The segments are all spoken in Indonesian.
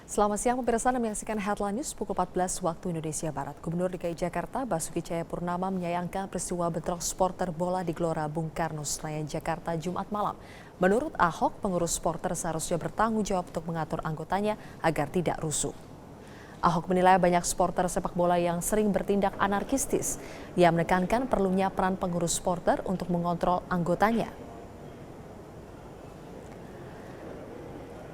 Selamat siang pemirsa, Anda menyaksikan Headline News pukul 14 waktu Indonesia Barat. Gubernur DKI Jakarta Basuki Cahayapurnama menyayangkan peristiwa bentrok supporter bola di Gelora Bung Karno, Senayan, Jakarta Jumat malam. Menurut Ahok, pengurus supporter seharusnya bertanggung jawab untuk mengatur anggotanya agar tidak rusuh. Ahok menilai banyak supporter sepak bola yang sering bertindak anarkistis. Ia menekankan perlunya peran pengurus supporter untuk mengontrol anggotanya.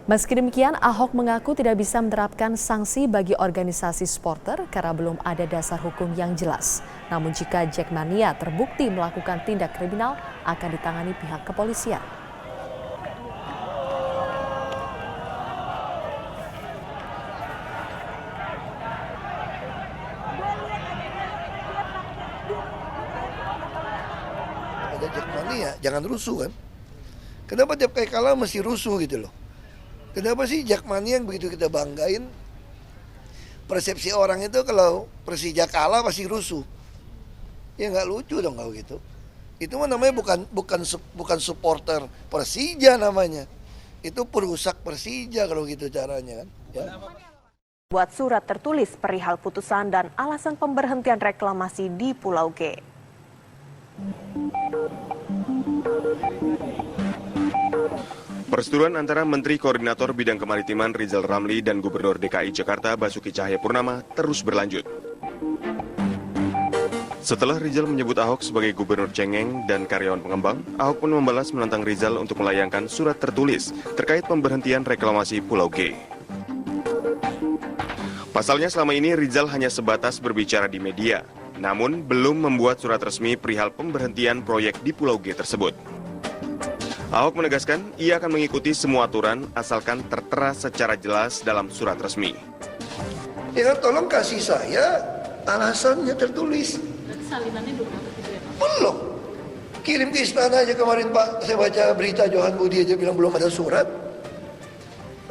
Meski demikian, Ahok mengaku tidak bisa menerapkan sanksi bagi organisasi supporter karena belum ada dasar hukum yang jelas. Namun jika Jackmania terbukti melakukan tindak kriminal, akan ditangani pihak kepolisian. Ada Jackmania, jangan rusuh kan? Kenapa tiap kali kalah mesti rusuh gitu loh? Kenapa sih Jackmania yang begitu kita banggain? Persepsi orang itu kalau Persija kalah pasti rusuh. Ya nggak lucu dong kalau gitu. Itu mah namanya bukan supporter Persija namanya. Itu perusak Persija kalau gitu caranya kan. Ya. Buat surat tertulis perihal putusan dan alasan pemberhentian reklamasi di Pulau G. Perseteruan antara Menteri Koordinator Bidang Kemaritiman Rizal Ramli dan Gubernur DKI Jakarta Basuki Cahayapurnama terus berlanjut. Setelah Rizal menyebut Ahok sebagai gubernur cengeng dan karyawan pengembang, Ahok pun membalas menantang Rizal untuk melayangkan surat tertulis terkait pemberhentian reklamasi Pulau G. Pasalnya selama ini Rizal hanya sebatas berbicara di media, namun belum membuat surat resmi perihal pemberhentian proyek di Pulau G tersebut. Ahok menegaskan ia akan mengikuti semua aturan asalkan tertera secara jelas dalam surat resmi. Ya tolong kasih saya alasannya tertulis. Salinannya belum dapat gitu ya Pak? Belum. Kirim ke istana aja kemarin Pak, saya baca berita Johan Budi aja bilang belum ada surat.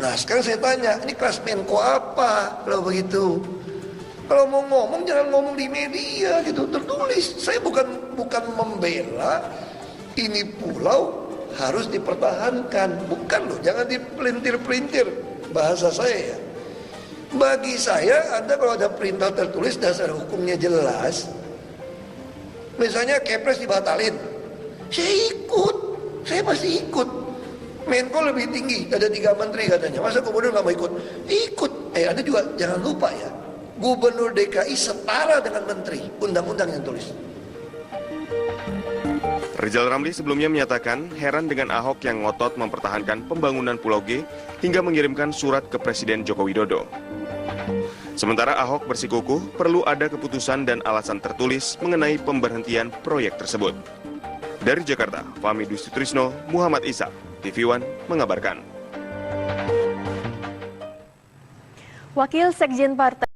Nah sekarang saya tanya, ini kelas Menko apa kalau begitu? Kalau mau ngomong jangan ngomong di media gitu, tertulis. Saya bukan membela ini pulau harus dipertahankan, bukan loh, jangan dipelintir-pelintir bahasa saya. Bagi saya, Anda kalau ada perintah tertulis dasar hukumnya jelas, misalnya Kepres dibatalin, saya ikut, saya pasti ikut. Menko lebih tinggi, ada 3 menteri katanya, masa gubernur nggak mau ikut? Ikut. Anda juga jangan lupa ya, Gubernur DKI setara dengan menteri, undang-undang yang tulis. Rizal Ramli sebelumnya menyatakan heran dengan Ahok yang ngotot mempertahankan pembangunan Pulau G hingga mengirimkan surat ke Presiden Joko Widodo. Sementara Ahok bersikukuh perlu ada keputusan dan alasan tertulis mengenai pemberhentian proyek tersebut. Dari Jakarta, Fahmi Dusutrisno, Muhammad Isa, TV One mengabarkan. Wakil Sekjen Partai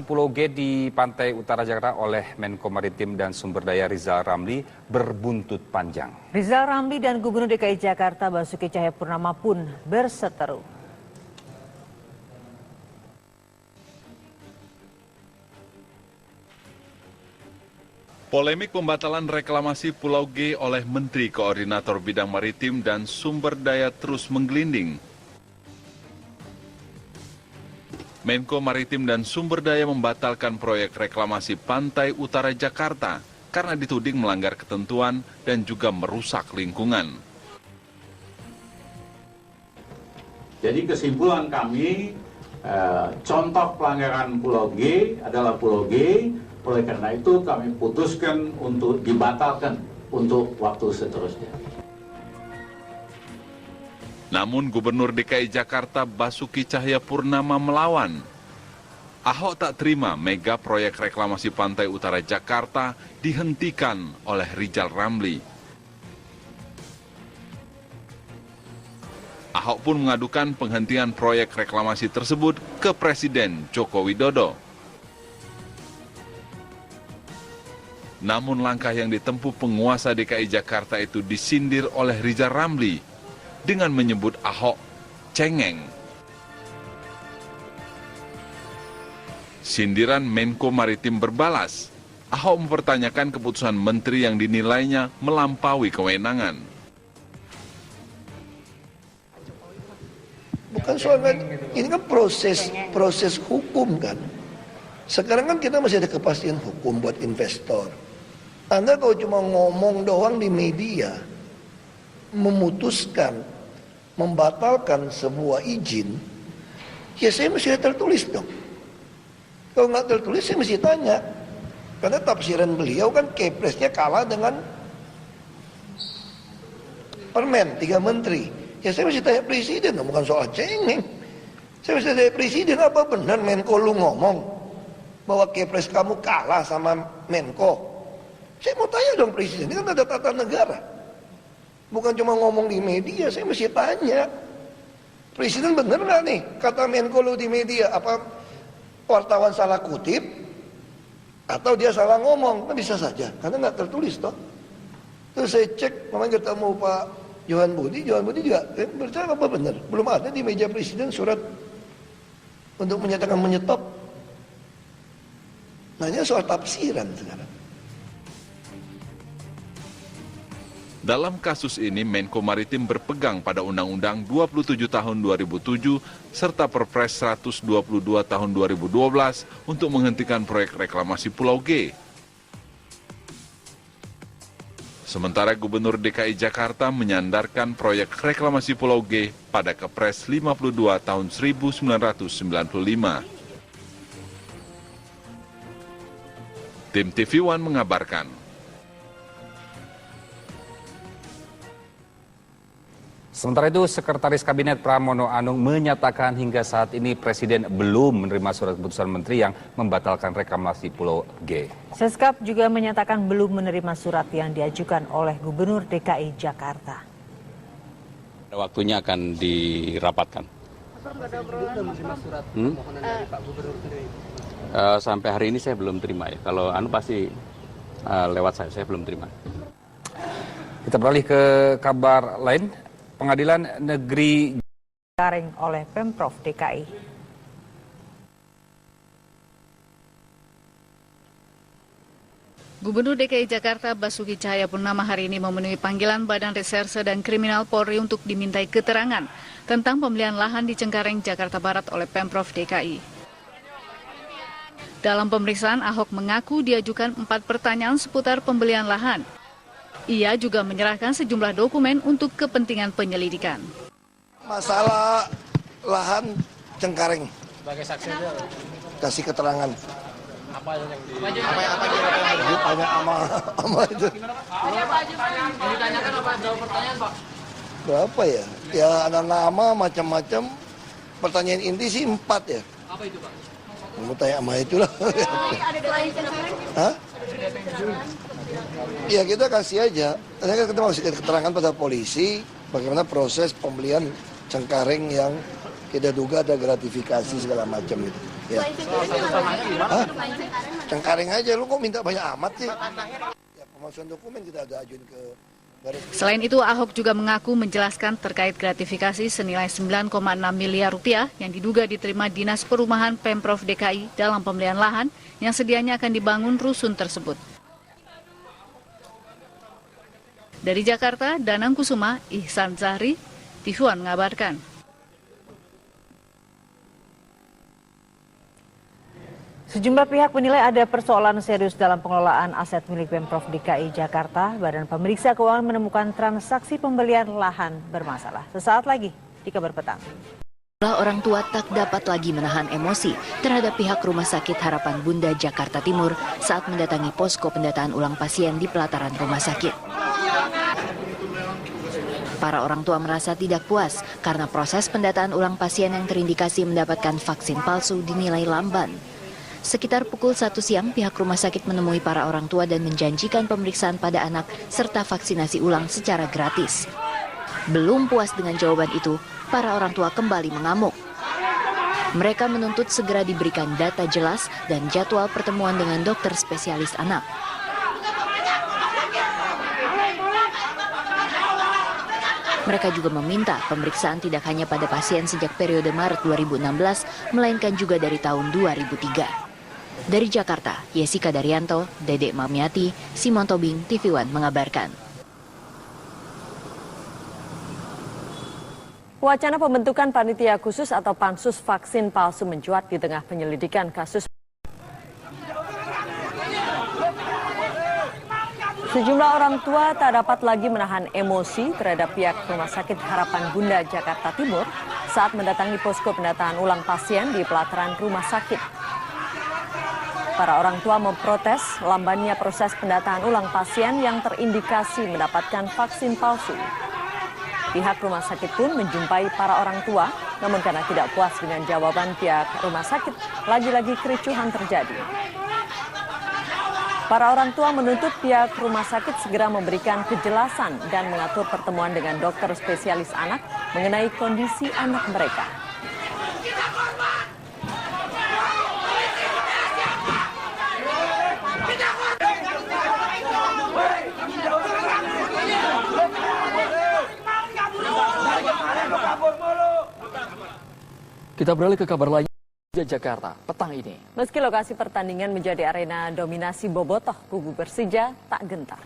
Pulau G di pantai utara Jakarta oleh Menko Maritim dan Sumber Daya Rizal Ramli berbuntut panjang. Rizal Ramli dan Gubernur DKI Jakarta Basuki Cahayapurnama pun berseteru. Polemik pembatalan reklamasi Pulau G oleh Menteri Koordinator Bidang Maritim dan Sumber Daya terus menggelinding. Menko Maritim dan Sumber Daya membatalkan proyek reklamasi pantai utara Jakarta karena dituding melanggar ketentuan dan juga merusak lingkungan. Jadi kesimpulan kami, contoh pelanggaran Pulau G adalah Pulau G, oleh karena itu kami putuskan untuk dibatalkan untuk waktu seterusnya. Namun Gubernur DKI Jakarta Basuki Cahayapurnama melawan. Ahok tak terima mega proyek reklamasi pantai utara Jakarta dihentikan oleh Rizal Ramli. Ahok pun mengadukan penghentian proyek reklamasi tersebut ke Presiden Joko Widodo. Namun langkah yang ditempuh penguasa DKI Jakarta itu disindir oleh Rizal Ramli dengan menyebut Ahok cengeng. Sindiran Menko Maritim berbalas, Ahok mempertanyakan keputusan menteri yang dinilainya melampaui kewenangan. Bukan soal ini kan proses hukum kan. Sekarang kan kita masih ada kepastian hukum buat investor. Anda kalau cuma ngomong doang di media, memutuskan, membatalkan sebuah izin, ya saya mesti tertulis dong. Kalau nggak tertulis saya mesti tanya. Karena tafsiran beliau kan Kepresnya kalah dengan Permen 3 menteri. Ya saya mesti tanya presiden, bukan soal cengeng. Saya mesti tanya presiden, apa benar Menko lu ngomong bahwa Kepres kamu kalah sama Menko? Saya mau tanya dong presiden, ini kan ada tata negara. Bukan cuma ngomong di media, saya mesti tanya. Presiden benar nggak nih kata Menko lu di media? Apa wartawan salah kutip? Atau dia salah ngomong? Kan bisa saja, karena nggak tertulis toh. Terus saya cek, kemarin ketemu Pak Johan Budi juga bercakap apa benar? Belum ada di meja presiden surat untuk menyatakan menyetop. Nanya soal tafsiran sekarang. Dalam kasus ini, Menko Maritim berpegang pada Undang-Undang 27 tahun 2007 serta Perpres 122 tahun 2012 untuk menghentikan proyek reklamasi Pulau G. Sementara Gubernur DKI Jakarta menyandarkan proyek reklamasi Pulau G pada Kepres 52 tahun 1995. Tim TV One mengabarkan. Sementara itu, Sekretaris Kabinet Pramono Anung menyatakan hingga saat ini Presiden belum menerima surat keputusan Menteri yang membatalkan reklamasi Pulau G. Seskap juga menyatakan belum menerima surat yang diajukan oleh Gubernur DKI Jakarta. Waktunya akan dirapatkan. Sampai hari ini saya belum terima ya. Kalau pasti lewat saya belum terima. Kita beralih ke kabar lain. Pengadilan Negeri Cengkareng oleh Pemprov DKI. Gubernur DKI Jakarta Basuki Cahayapurnama hari ini memenuhi panggilan Badan Reserse dan Kriminal Polri untuk dimintai keterangan tentang pembelian lahan di Cengkareng, Jakarta Barat oleh Pemprov DKI. Dalam pemeriksaan, Ahok mengaku diajukan 4 pertanyaan seputar pembelian lahan. Ia juga menyerahkan sejumlah dokumen untuk kepentingan penyelidikan. Masalah lahan Cengkareng. Sebagai saksi dia kasih keterangan. apa yang Ditanya sama itu. Yang ditanyakan apa? Jawab pertanyaan, Pak. Berapa ya? Ya ada nama macam-macam. Pertanyaan inti sih 4 ya. Apa itu, Pak? Mau tanya sama itulah. Ada selain Cengkareng? Hah? Ya kita kasih aja. Ternyata kita masih keterangan pada polisi bagaimana proses pembelian Cengkareng yang kita duga ada gratifikasi segala macam itu. Ya. Hah? Cengkareng aja, lu kok minta banyak amat sih? Ya, pemalsuan dokumen kita ada ajuin ke Baris. Selain itu, Ahok juga mengaku menjelaskan terkait gratifikasi senilai 9,6 miliar rupiah yang diduga diterima Dinas Perumahan Pemprov DKI dalam pembelian lahan yang sedianya akan dibangun rusun tersebut. Dari Jakarta, Danang Kusuma, Ihsan Zahri, TV One mengabarkan. Sejumlah pihak menilai ada persoalan serius dalam pengelolaan aset milik Pemprov DKI Jakarta. Badan Pemeriksa Keuangan menemukan transaksi pembelian lahan bermasalah. Sesaat lagi di Kabar Petang. Orang tua tak dapat lagi menahan emosi terhadap pihak Rumah Sakit Harapan Bunda Jakarta Timur saat mendatangi posko pendataan ulang pasien di pelataran rumah sakit. Para orang tua merasa tidak puas karena proses pendataan ulang pasien yang terindikasi mendapatkan vaksin palsu dinilai lamban. Sekitar pukul 1 siang, pihak rumah sakit menemui para orang tua dan menjanjikan pemeriksaan pada anak serta vaksinasi ulang secara gratis. Belum puas dengan jawaban itu, para orang tua kembali mengamuk. Mereka menuntut segera diberikan data jelas dan jadwal pertemuan dengan dokter spesialis anak. Mereka juga meminta pemeriksaan tidak hanya pada pasien sejak periode Maret 2016, melainkan juga dari tahun 2003. Dari Jakarta, Yesika Daryanto, Dedek Mamiati, Simon Tobing, TV One mengabarkan. Wacana pembentukan panitia khusus atau pansus vaksin palsu mencuat di tengah penyelidikan kasus. Sejumlah orang tua tak dapat lagi menahan emosi terhadap pihak Rumah Sakit Harapan Bunda Jakarta Timur saat mendatangi posko pendataan ulang pasien di pelataran rumah sakit. Para orang tua memprotes lambannya proses pendataan ulang pasien yang terindikasi mendapatkan vaksin palsu. Pihak rumah sakit pun menjumpai para orang tua, namun karena tidak puas dengan jawaban pihak rumah sakit, lagi-lagi kericuhan terjadi. Para orang tua menuntut pihak rumah sakit segera memberikan kejelasan dan mengatur pertemuan dengan dokter spesialis anak mengenai kondisi anak mereka. Kita beralih ke kabar lain di Jakarta petang ini. Meski lokasi pertandingan menjadi arena dominasi bobotoh, kubu Persija tak gentar.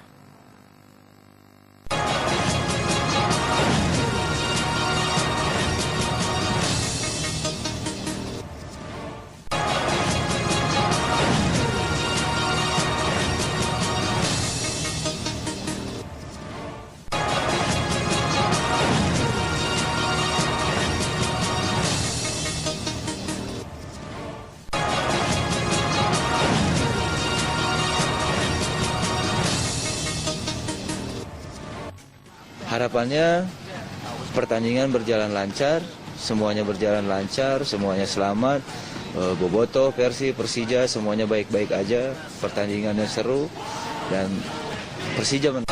Harapannya pertandingan berjalan lancar, semuanya berjalan lancar, semuanya selamat. Bobotoh, Persib, Persija semuanya baik-baik aja, pertandingannya seru dan Persija menang.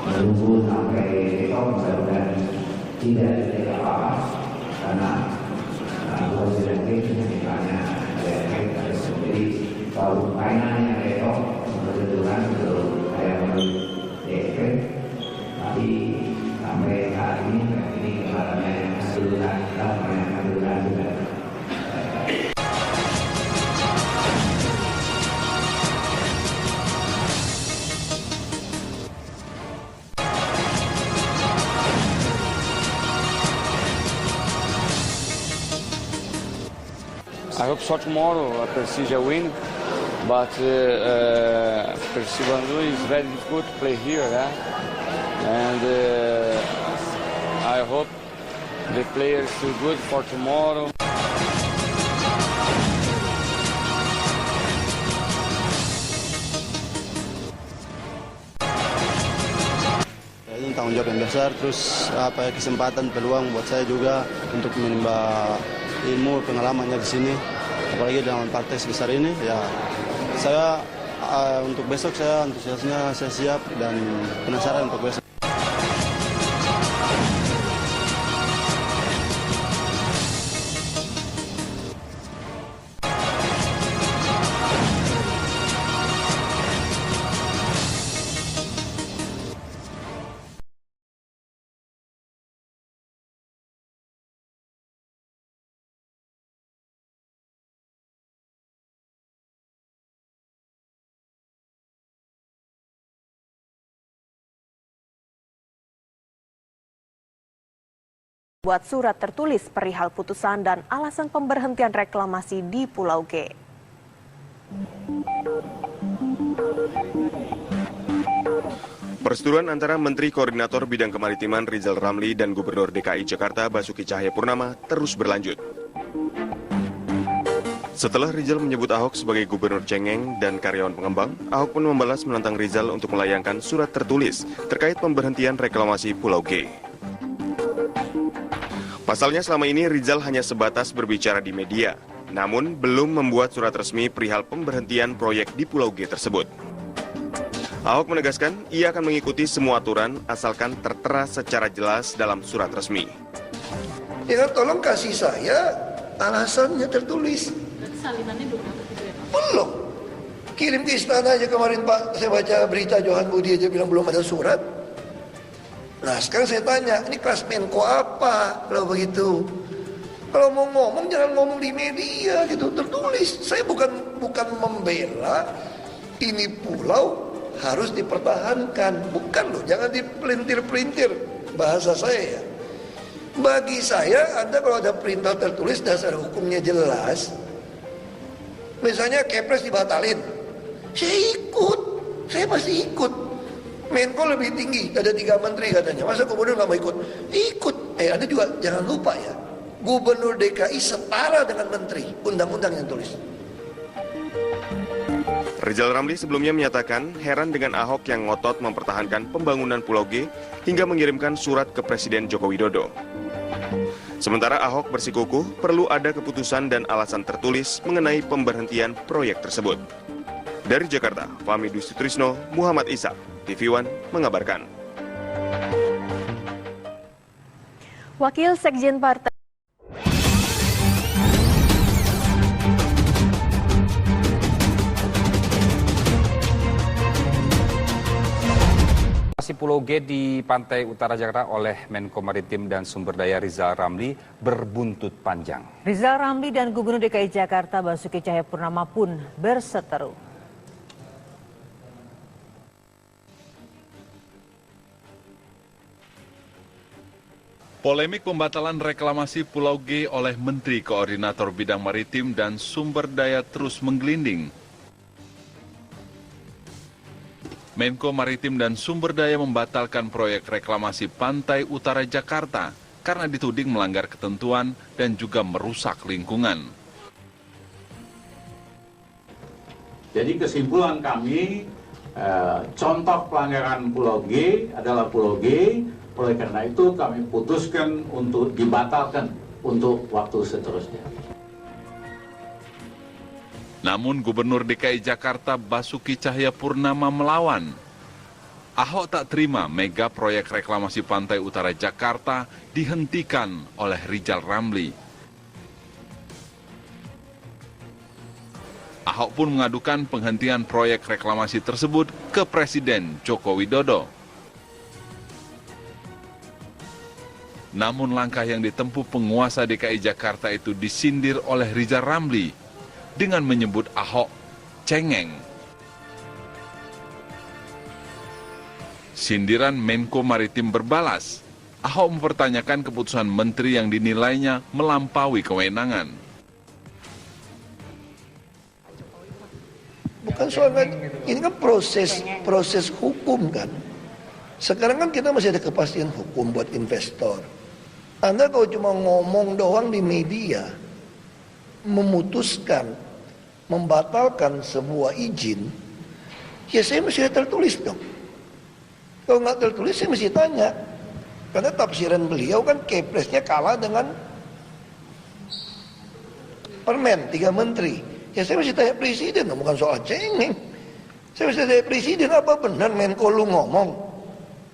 Menunggu sampai besok mudah-mudahan tidak terjadi apa-apa karena gua sudah misalnya ada efek ada sendiri kalau mainannya besok kebetulan untuk saya melalui efek tapi sampai saat ini kemarinnya keseluruhan kita mainan juga. I hope so tomorrow Persija win, but Persija is very difficult to play here, and I hope the players feel good for tomorrow. Ini tanggung jawab yang besar, terus kesempatan peluang buat saya juga untuk menimba ilmu pengalamannya di sini, apalagi dalam partai sebesar ini. Ya, saya untuk besok saya antusiasnya saya siap dan penasaran untuk besok. Buat surat tertulis perihal putusan dan alasan pemberhentian reklamasi di Pulau G. Perseteruan antara Menteri Koordinator Bidang Kemaritiman Rizal Ramli dan Gubernur DKI Jakarta Basuki Cahayapurnama terus berlanjut. Setelah Rizal menyebut Ahok sebagai gubernur cengeng dan karyawan pengembang, Ahok pun membalas menantang Rizal untuk melayangkan surat tertulis terkait pemberhentian reklamasi Pulau G. Pasalnya selama ini Rizal hanya sebatas berbicara di media, namun belum membuat surat resmi perihal pemberhentian proyek di Pulau G tersebut. Ahok menegaskan ia akan mengikuti semua aturan asalkan tertera secara jelas dalam surat resmi. Ya tolong kasih saya alasannya tertulis. Salinannya belum? Belum. Kirim ke istana aja kemarin Pak, saya baca berita Johan Budi aja bilang belum ada surat. Nah sekarang saya tanya, ini kelas Menko apa kalau begitu? Kalau mau ngomong jangan ngomong di media gitu, tertulis. Saya bukan membela ini pulau harus dipertahankan, bukan loh, jangan dipelintir-pelintir bahasa saya. Bagi saya, Anda kalau ada perintah tertulis dasar hukumnya jelas, misalnya Kepres dibatalin, saya ikut, saya masih ikut. Menko lebih tinggi, ada 3 menteri katanya, masa gubernur nggak mau ikut? Ikut. Anda juga jangan lupa ya, Gubernur DKI setara dengan menteri, undang-undang yang tulis. Rizal Ramli sebelumnya menyatakan heran dengan Ahok yang ngotot mempertahankan pembangunan Pulau G hingga mengirimkan surat ke Presiden Joko Widodo. Sementara Ahok bersikukuh perlu ada keputusan dan alasan tertulis mengenai pemberhentian proyek tersebut. Dari Jakarta, Fahmi Dustitrisno, Muhammad Isa, TV One mengabarkan. Wakil Sekjen Partai Pulau G di pantai utara Jakarta oleh Menko Maritim dan Sumber Daya Rizal Ramli berbuntut panjang. Rizal Ramli dan Gubernur DKI Jakarta Basuki Cahayapurnama pun berseteru. Polemik pembatalan reklamasi Pulau G oleh Menteri Koordinator Bidang Maritim dan Sumber Daya terus menggelinding. Menko Maritim dan Sumber Daya membatalkan proyek reklamasi pantai utara Jakarta karena dituding melanggar ketentuan dan juga merusak lingkungan. Jadi kesimpulan kami, contoh pelanggaran Pulau G adalah Pulau G. Oleh karena itu kami putuskan untuk dibatalkan untuk waktu seterusnya. Namun Gubernur DKI Jakarta Basuki Cahayapurnama melawan. Ahok tak terima mega proyek reklamasi pantai utara Jakarta dihentikan oleh Rizal Ramli. Ahok pun mengadukan penghentian proyek reklamasi tersebut ke Presiden Joko Widodo. Namun langkah yang ditempuh penguasa DKI Jakarta itu disindir oleh Rizal Ramli dengan menyebut Ahok cengeng. Sindiran Menko Maritim berbalas, Ahok mempertanyakan keputusan menteri yang dinilainya melampaui kewenangan. Bukan soal, ini kan proses hukum kan. Sekarang kan kita masih ada kepastian hukum buat investor. Anda kalau cuma ngomong doang di media, memutuskan, membatalkan sebuah izin, ya saya mesti tertulis dong. Kalau nggak tertulis saya mesti tanya. Karena tafsiran beliau kan Kepresnya kalah dengan Permen 3 menteri. Ya saya mesti tanya Presiden, bukan soal cengeng. Saya mesti tanya Presiden, apa benar Menko lu ngomong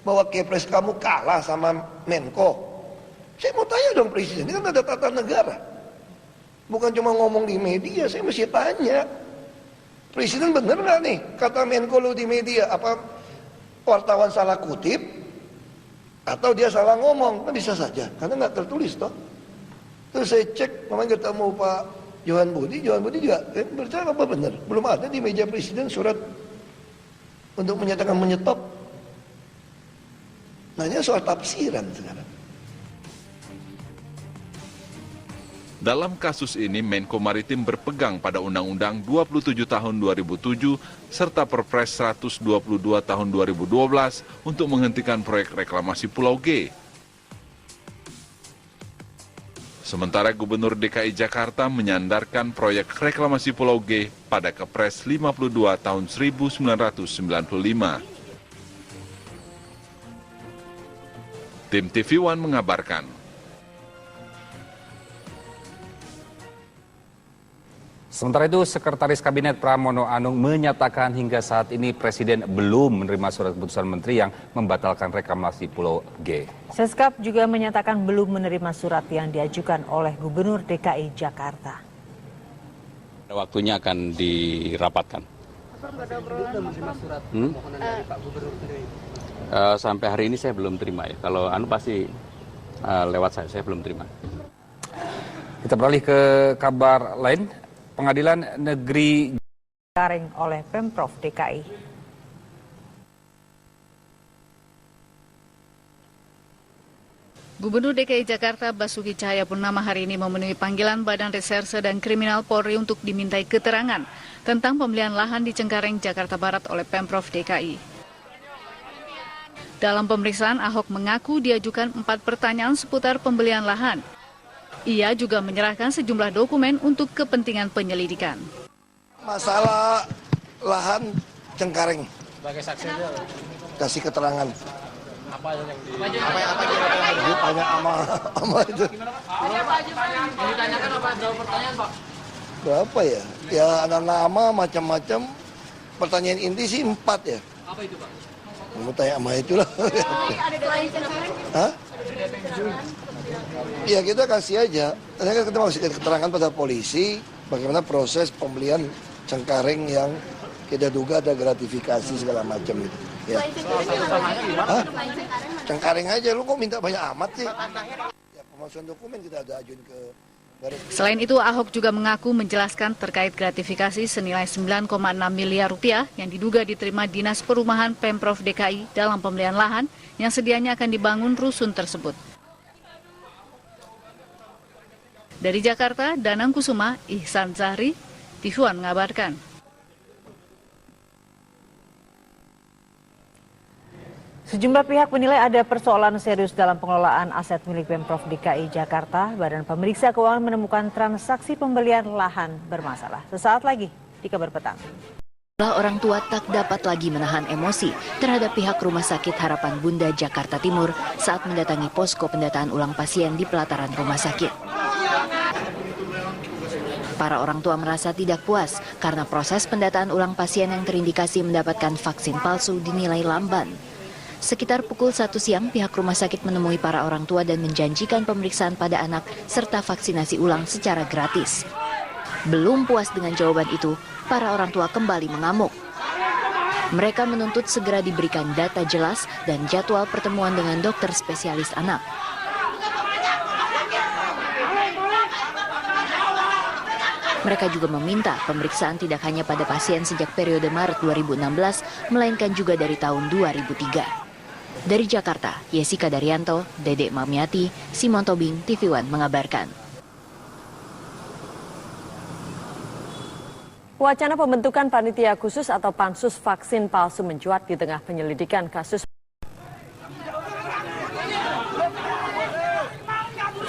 bahwa Kepres kamu kalah sama Menko? Saya mau tanya dong Presiden, ini kan ada tata negara. Bukan cuma ngomong di media, saya mesti tanya. Presiden bener nggak nih kata Menko lu di media? Apa wartawan salah kutip? Atau dia salah ngomong? Kan bisa saja, karena nggak tertulis toh. Terus saya cek, kemarin ketemu Pak Johan Budi juga percaya apa benar? Belum ada di meja Presiden surat untuk menyatakan menyetop. Nanya soal tafsiran sekarang. Dalam kasus ini, Menko Maritim berpegang pada Undang-Undang 27 tahun 2007 serta Perpres 122 tahun 2012 untuk menghentikan proyek reklamasi Pulau G. Sementara Gubernur DKI Jakarta menyandarkan proyek reklamasi Pulau G pada Kepres 52 tahun 1995. Tim TV One mengabarkan. Sementara itu, Sekretaris Kabinet Pramono Anung menyatakan hingga saat ini Presiden belum menerima surat keputusan Menteri yang membatalkan reklamasi Pulau G. Seskap juga menyatakan belum menerima surat yang diajukan oleh Gubernur DKI Jakarta. Waktunya akan dirapatkan. Sampai hari ini saya belum terima ya. Kalau pasti lewat saya belum terima. Kita beralih ke kabar lain. Pengadilan Negeri Cengkareng oleh Pemprov DKI. Gubernur DKI Jakarta Basuki Cahayapurnama hari ini memenuhi panggilan Badan Reserse dan Kriminal Polri untuk dimintai keterangan tentang pembelian lahan di Cengkareng, Jakarta Barat oleh Pemprov DKI. Dalam pemeriksaan, Ahok mengaku diajukan 4 pertanyaan seputar pembelian lahan. Ia juga menyerahkan sejumlah dokumen untuk kepentingan penyelidikan. Masalah lahan Cengkareng. Sebagai saksi aja. Kasih keterangan. Apa yang Ditanya sama itu. Yang ditanyakan apa? Jawab pertanyaan, Pak. Berapa ya? Ya ada nama macam-macam. Pertanyaan inti sih 4 ya. Apa itu, Pak? Mau tanya sama itulah. Ada klien Hah? Ya kita kasih aja. Kita mau kasih keterangan pada polisi bagaimana proses pembelian Cengkareng yang kita duga ada gratifikasi segala macam itu. Ya. Hah? Cengkareng aja, lu kok minta banyak amat sih? Ya, pemalsuan dokumen kita ada ajuin ke Baris. Selain itu, Ahok juga mengaku menjelaskan terkait gratifikasi senilai 9,6 miliar rupiah yang diduga diterima Dinas Perumahan Pemprov DKI dalam pembelian lahan yang sedianya akan dibangun rusun tersebut. Dari Jakarta, Danang Kusuma, Ihsan Zahri, TV One mengabarkan. Sejumlah pihak menilai ada persoalan serius dalam pengelolaan aset milik Pemprov DKI Jakarta. Badan Pemeriksa Keuangan menemukan transaksi pembelian lahan bermasalah. Sesaat lagi di Kabar Petang. Orang tua tak dapat lagi menahan emosi terhadap pihak Rumah Sakit Harapan Bunda Jakarta Timur saat mendatangi posko pendataan ulang pasien di pelataran rumah sakit. Para orang tua merasa tidak puas karena proses pendataan ulang pasien yang terindikasi mendapatkan vaksin palsu dinilai lamban. Sekitar pukul 1 siang, pihak rumah sakit menemui para orang tua dan menjanjikan pemeriksaan pada anak serta vaksinasi ulang secara gratis. Belum puas dengan jawaban itu, para orang tua kembali mengamuk. Mereka menuntut segera diberikan data jelas dan jadwal pertemuan dengan dokter spesialis anak. Mereka juga meminta pemeriksaan tidak hanya pada pasien sejak periode Maret 2016, melainkan juga dari tahun 2003. Dari Jakarta, Yesika Daryanto, Dedek Mamiati, Simon Tobing, TV One mengabarkan. Wacana pembentukan panitia khusus atau pansus vaksin palsu mencuat di tengah penyelidikan kasus.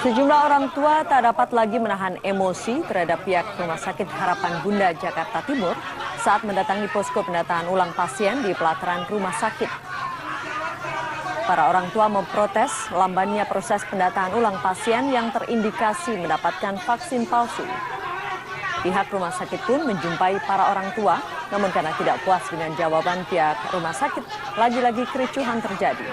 Sejumlah orang tua tak dapat lagi menahan emosi terhadap pihak Rumah Sakit Harapan Bunda Jakarta Timur saat mendatangi posko pendataan ulang pasien di pelataran rumah sakit. Para orang tua memprotes lambannya proses pendataan ulang pasien yang terindikasi mendapatkan vaksin palsu. Pihak rumah sakit pun menjumpai para orang tua, namun karena tidak puas dengan jawaban pihak rumah sakit, lagi-lagi kericuhan terjadi.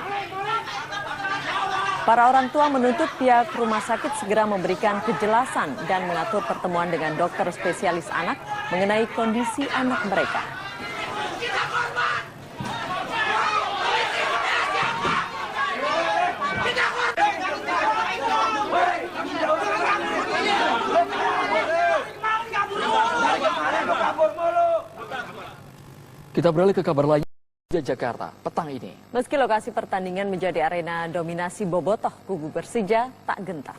Para orang tua menuntut pihak rumah sakit segera memberikan kejelasan dan mengatur pertemuan dengan dokter spesialis anak mengenai kondisi anak mereka. Kita beralih ke kabar lain. Jakarta petang ini. Meski lokasi pertandingan menjadi arena dominasi bobotoh, kubu Persija tak gentar.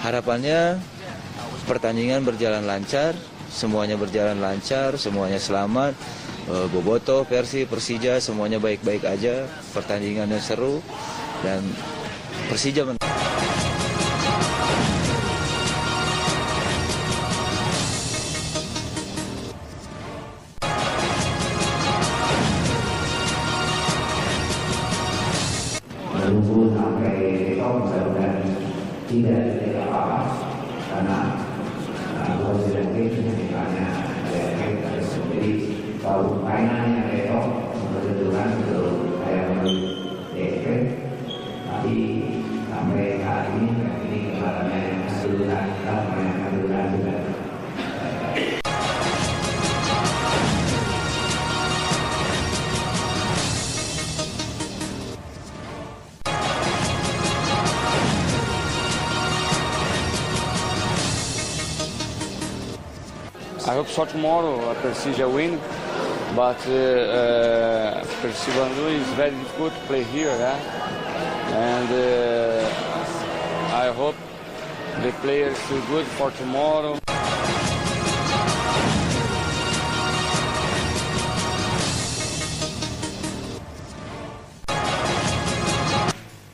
Harapannya pertandingan berjalan lancar, semuanya berjalan lancar, semuanya selamat. Bobotoh, Persi, Persija semuanya baik-baik aja, pertandingannya seru dan Persija menang. menunggu sampai besok mudah-mudahan tidak terjadi apa-apa karena buat sedangkan misalnya ada efek jadi kalau mainannya besok menentukan untuk saya menuju efek tapi sampai saat ini kemarinnya keseluruhan juga. I hope so tomorrow Persija win, but Persibandu is very difficult to play here, and I hope the players feel good for tomorrow.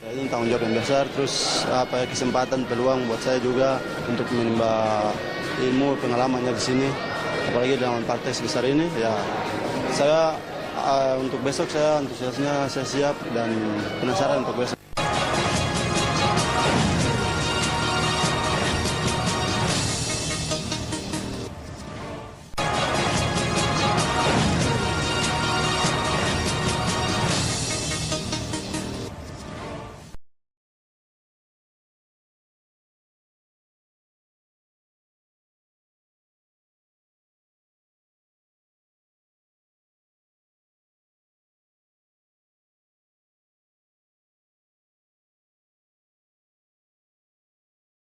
Ini tanggung jawab yang besar, terus kesempatan peluang buat saya juga untuk menimba ilmu pengalamannya di sini, apalagi dalam partai sebesar ini. Ya, saya untuk besok saya antusiasnya saya siap dan penasaran untuk besok.